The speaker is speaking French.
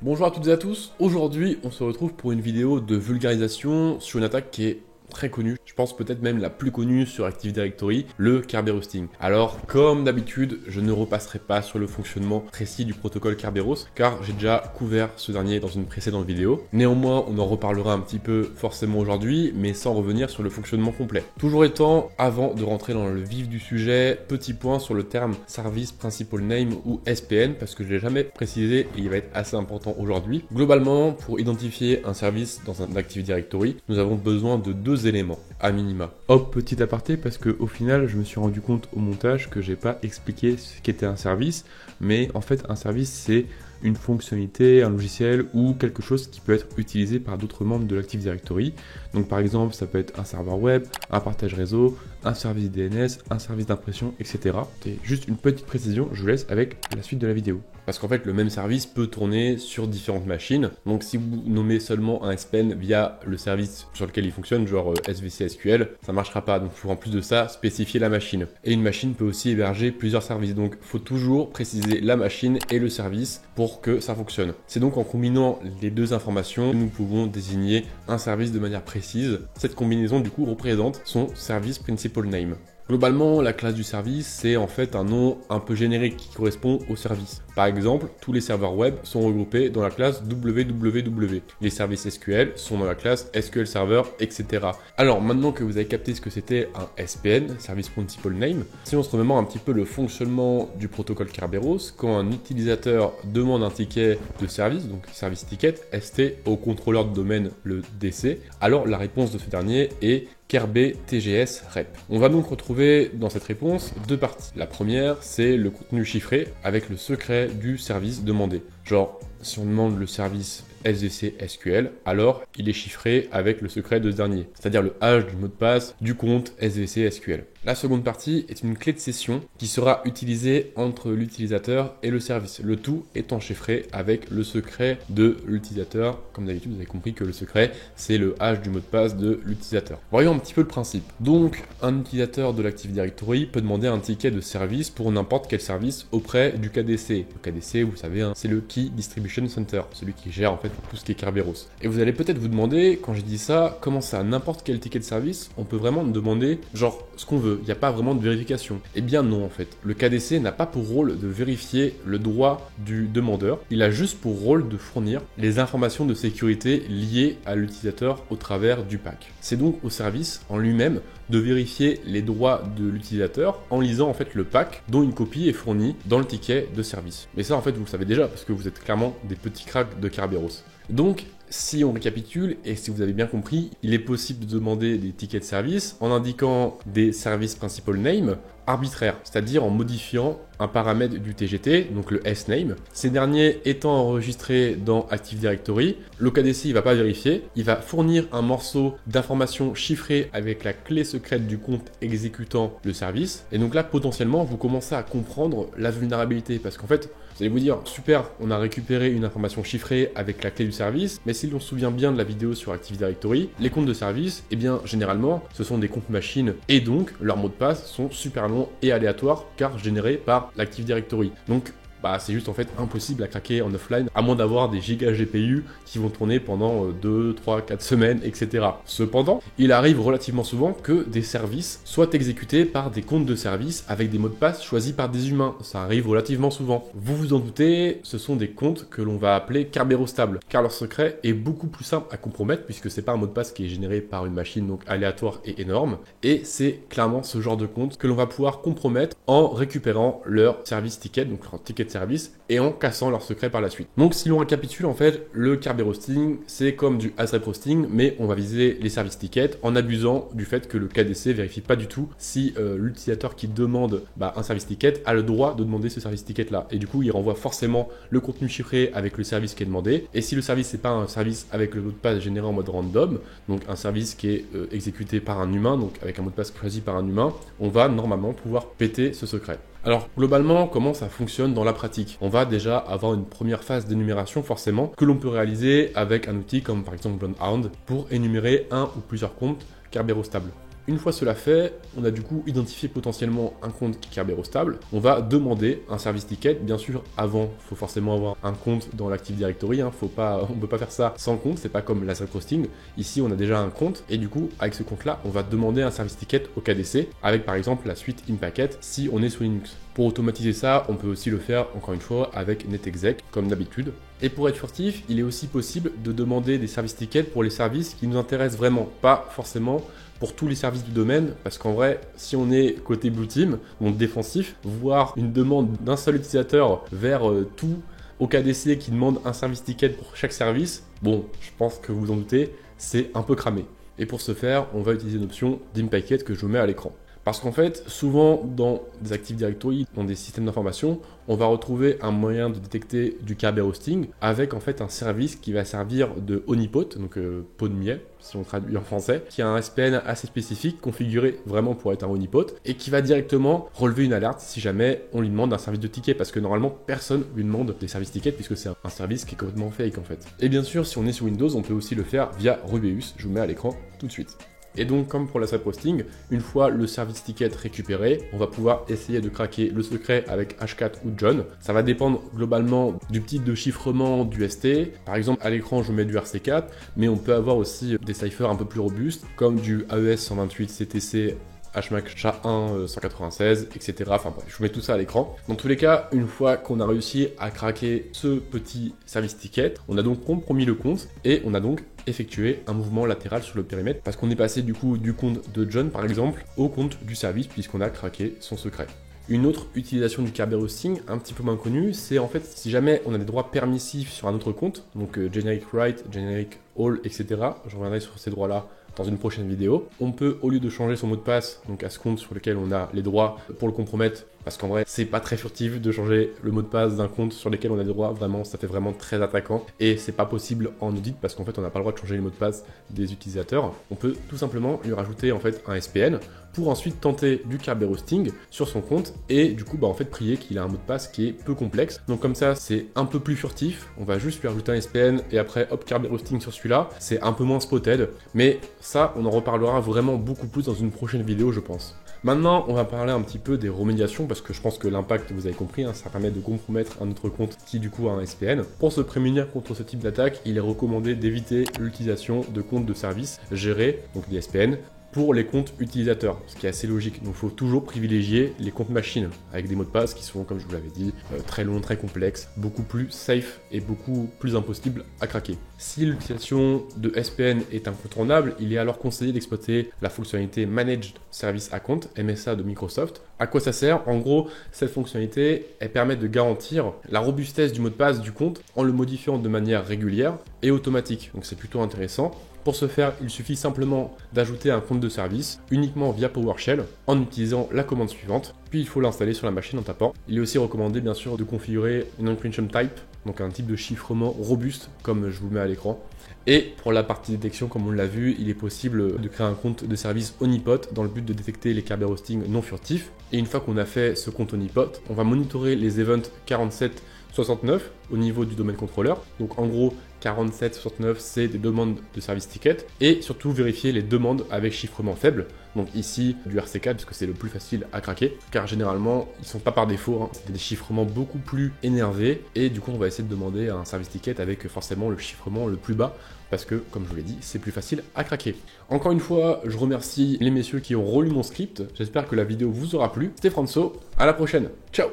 Bonjour à toutes et à tous, aujourd'hui on se retrouve pour une vidéo de vulgarisation sur une attaque qui est très connue, je pense peut-être même la plus connue sur Active Directory, le Kerberoasting. Alors comme d'habitude, je ne repasserai pas sur le fonctionnement précis du protocole Kerberos car j'ai déjà couvert ce dernier dans une précédente vidéo. Néanmoins, on en reparlera un petit peu forcément aujourd'hui, mais sans revenir sur le fonctionnement complet. Toujours étant, avant de rentrer dans le vif du sujet, petit point sur le terme Service Principal Name ou SPN parce que je l'ai jamais précisé et il va être assez important aujourd'hui. Globalement, pour identifier un service dans un Active Directory, nous avons besoin de deux éléments, à minima. Hop, petit aparté, parce que au final, je me suis rendu compte au montage que j'ai pas expliqué ce qu'était un service, mais en fait, un service, c'est une fonctionnalité, un logiciel ou quelque chose qui peut être utilisé par d'autres membres de l'Active Directory. Donc par exemple, ça peut être un serveur web, un partage réseau, un service DNS, un service d'impression, etc. C'est juste une petite précision, je vous laisse avec la suite de la vidéo. Parce qu'en fait, le même service peut tourner sur différentes machines. Donc si vous nommez seulement un SPN via le service sur lequel il fonctionne, genre SVC SQL, ça ne marchera pas. Donc il faut en plus de ça spécifier la machine. Et une machine peut aussi héberger plusieurs services. Donc il faut toujours préciser la machine et le service pour que ça fonctionne. C'est donc en combinant les deux informations que nous pouvons désigner un service de manière précise. Cette combinaison du coup représente son service principal name. Globalement, la classe du service, c'est en fait un nom un peu générique qui correspond au service. Par exemple, tous les serveurs web sont regroupés dans la classe www. Les services SQL sont dans la classe SQL Server, etc. Alors, maintenant que vous avez capté ce que c'était un SPN, Service Principal Name, si on se remémore un petit peu le fonctionnement du protocole Kerberos, quand un utilisateur demande un ticket de service, donc service ticket, ST, au contrôleur de domaine, le DC, alors la réponse de ce dernier est Kerbe TGS Rep. On va donc retrouver dans cette réponse deux parties. La première, c'est le contenu chiffré avec le secret du service demandé. Genre, si on demande le service SVC SQL, alors il est chiffré avec le secret de ce dernier, c'est-à-dire le hash du mot de passe du compte SVC SQL. La seconde partie est une clé de session qui sera utilisée entre l'utilisateur et le service, le tout étant chiffré avec le secret de l'utilisateur. Comme d'habitude, vous avez compris que le secret, c'est le hash du mot de passe de l'utilisateur. Voyons un petit peu le principe. Donc, un utilisateur de l'Active Directory peut demander un ticket de service pour n'importe quel service auprès du KDC. Le KDC, vous savez, hein, c'est le Key Distribution Center, celui qui gère en fait tout ce qui est Kerberos. Et vous allez peut-être vous demander, quand j'ai dit ça, comment ça, n'importe quel ticket de service, on peut vraiment demander genre ce qu'on veut. Il n'y a pas vraiment de vérification. Eh bien non en fait. Le KDC n'a pas pour rôle de vérifier le droit du demandeur. Il a juste pour rôle de fournir les informations de sécurité liées à l'utilisateur au travers du pack. C'est donc au service en lui-même de vérifier les droits de l'utilisateur en lisant en fait le pack dont une copie est fournie dans le ticket de service. Mais ça en fait vous le savez déjà parce que vous êtes clairement des petits cracks de Kerberos. Donc si on récapitule et si vous avez bien compris, il est possible de demander des tickets de service en indiquant des services principal name arbitraires, c'est-à-dire en modifiant un paramètre du TGT, donc le sname. Ces derniers étant enregistrés dans Active Directory, le KDC il va pas vérifier, il va fournir un morceau d'information chiffrée avec la clé secrète du compte exécutant le service. Et donc là, potentiellement, vous commencez à comprendre la vulnérabilité parce qu'en fait, vous allez vous dire, super, on a récupéré une information chiffrée avec la clé du service, mais si l'on se souvient bien de la vidéo sur Active Directory, les comptes de service, eh bien, généralement, ce sont des comptes machines et donc, leurs mots de passe sont super longs et aléatoires car générés par l'Active Directory. Donc, c'est juste en fait impossible à craquer en offline, à moins d'avoir des gigas GPU qui vont tourner pendant 2, 3, 4 semaines, etc. Cependant, il arrive relativement souvent que des services soient exécutés par des comptes de service avec des mots de passe choisis par des humains. Ça arrive relativement souvent. Vous vous en doutez, ce sont des comptes que l'on va appeler Kerberostables, car leur secret est beaucoup plus simple à compromettre puisque c'est pas un mot de passe qui est généré par une machine donc aléatoire et énorme, et c'est clairement ce genre de compte que l'on va pouvoir compromettre en récupérant leur service ticket, donc leur ticket de service, et en cassant leur secret par la suite. Donc si l'on récapitule en fait, le Kerberoasting c'est comme du ASREP roasting, mais on va viser les services tickets en abusant du fait que le KDC vérifie pas du tout si l'utilisateur qui demande un service ticket a le droit de demander ce service ticket là, et du coup il renvoie forcément le contenu chiffré avec le service qui est demandé, et si le service c'est pas un service avec le mot de passe généré en mode random, donc un service qui est exécuté par un humain, donc avec un mot de passe choisi par un humain, on va normalement pouvoir péter ce secret. Alors globalement, comment ça fonctionne dans la pratique? On va déjà avoir une première phase d'énumération forcément que l'on peut réaliser avec un outil comme par exemple Bloodhound pour énumérer un ou plusieurs comptes Kerberostables. Une fois cela fait, on a du coup identifié potentiellement un compte Kerberos stable. On va demander un service ticket. Bien sûr, avant, il faut forcément avoir un compte dans l'Active Directory. On ne peut pas faire ça sans compte. C'est pas comme l'asset hosting. Ici, on a déjà un compte et du coup, avec ce compte-là, on va demander un service ticket au KDC avec par exemple la suite InPacket si on est sous Linux. Pour automatiser ça, on peut aussi le faire encore une fois avec NetExec comme d'habitude. Et pour être furtif, il est aussi possible de demander des services tickets pour les services qui nous intéressent vraiment, pas forcément pour tous les services du domaine, parce qu'en vrai, si on est côté blue team, donc défensif, voir une demande d'un seul utilisateur vers tout au KDC qui demande un service ticket pour chaque service, bon, je pense que vous en doutez, c'est un peu cramé. Et pour ce faire, on va utiliser une option d'InPacket que je vous mets à l'écran. Parce qu'en fait, souvent dans des Active Directory, dans des systèmes d'information, on va retrouver un moyen de détecter du Kerberos hosting avec en fait un service qui va servir de honeypot, donc pot de miel, si on traduit en français, qui a un SPN assez spécifique, configuré vraiment pour être un honeypot, et qui va directement relever une alerte si jamais on lui demande un service de ticket, parce que normalement personne lui demande des services tickets puisque c'est un service qui est complètement fake en fait. Et bien sûr, si on est sur Windows, on peut aussi le faire via Rubeus. Je vous mets à l'écran tout de suite. Et donc, comme pour l'asset hosting, une fois le service ticket récupéré, on va pouvoir essayer de craquer le secret avec Hashcat ou John. Ça va dépendre globalement du type de chiffrement du ST. Par exemple, à l'écran, je mets du RC4, mais on peut avoir aussi des ciphers un peu plus robustes, comme du AES 128 CTC, HMAC SHA-1 196, etc. Enfin bref, je vous mets tout ça à l'écran. Dans tous les cas, une fois qu'on a réussi à craquer ce petit service ticket, on a donc compromis le compte et on a donc effectué un mouvement latéral sur le périmètre parce qu'on est passé du coup du compte de John par exemple au compte du service puisqu'on a craqué son secret. Une autre utilisation du Kerberos hosting, un petit peu moins connue, c'est en fait si jamais on a des droits permissifs sur un autre compte, donc generic write, generic all, etc. Je reviendrai sur ces droits-là dans une prochaine vidéo. On peut, au lieu de changer son mot de passe, donc à ce compte sur lequel on a les droits pour le compromettre, parce qu'en vrai, c'est pas très furtif de changer le mot de passe d'un compte sur lequel on a des droits, vraiment, ça fait vraiment très attaquant, et c'est pas possible en audit parce qu'en fait, on n'a pas le droit de changer les mots de passe des utilisateurs. On peut tout simplement lui rajouter en fait un SPN pour ensuite tenter du Kerberos hosting sur son compte et du coup, en fait, prier qu'il a un mot de passe qui est peu complexe. Donc comme ça, c'est un peu plus furtif. On va juste lui rajouter un SPN et après, hop, Kerberos hosting sur celui-là. C'est un peu moins spotted, mais ça, on en reparlera vraiment beaucoup plus dans une prochaine vidéo, je pense. Maintenant, on va parler un petit peu des remédiations parce que je pense que l'impact, vous avez compris, ça permet de compromettre un autre compte qui du coup a un SPN. Pour se prémunir contre ce type d'attaque, il est recommandé d'éviter l'utilisation de comptes de service gérés, donc des SPN, pour les comptes utilisateurs, ce qui est assez logique. Donc il faut toujours privilégier les comptes machines avec des mots de passe qui sont, comme je vous l'avais dit, très longs, très complexes, beaucoup plus safe et beaucoup plus impossible à craquer. Si l'utilisation de SPN est incontournable, il est alors conseillé d'exploiter la fonctionnalité Managed Service Account, MSA de Microsoft. À quoi ça sert? En gros, cette fonctionnalité, elle permet de garantir la robustesse du mot de passe du compte en le modifiant de manière régulière et automatique. Donc c'est plutôt intéressant. Pour ce faire, il suffit simplement d'ajouter un compte de service uniquement via PowerShell en utilisant la commande suivante. Puis il faut l'installer sur la machine en tapant. Il est aussi recommandé bien sûr de configurer une encryption type, donc un type de chiffrement robuste comme je vous le mets à l'écran. Et pour la partie détection, comme on l'a vu, il est possible de créer un compte de service honeypot dans le but de détecter les Kerberos hosting non furtifs. Et une fois qu'on a fait ce compte honeypot, on va monitorer les events 4769 au niveau du domaine contrôleur. Donc en gros, 4769, c'est des demandes de service ticket et surtout vérifier les demandes avec chiffrement faible. Donc ici, du RC4 parce que c'est le plus facile à craquer car généralement, ils sont pas par défaut, c'est des chiffrements beaucoup plus énervés et du coup, on va essayer de demander un service ticket avec forcément le chiffrement le plus bas parce que, comme je vous l'ai dit, c'est plus facile à craquer. Encore une fois, je remercie les messieurs qui ont relu mon script. J'espère que la vidéo vous aura plu. C'était François, à la prochaine. Ciao!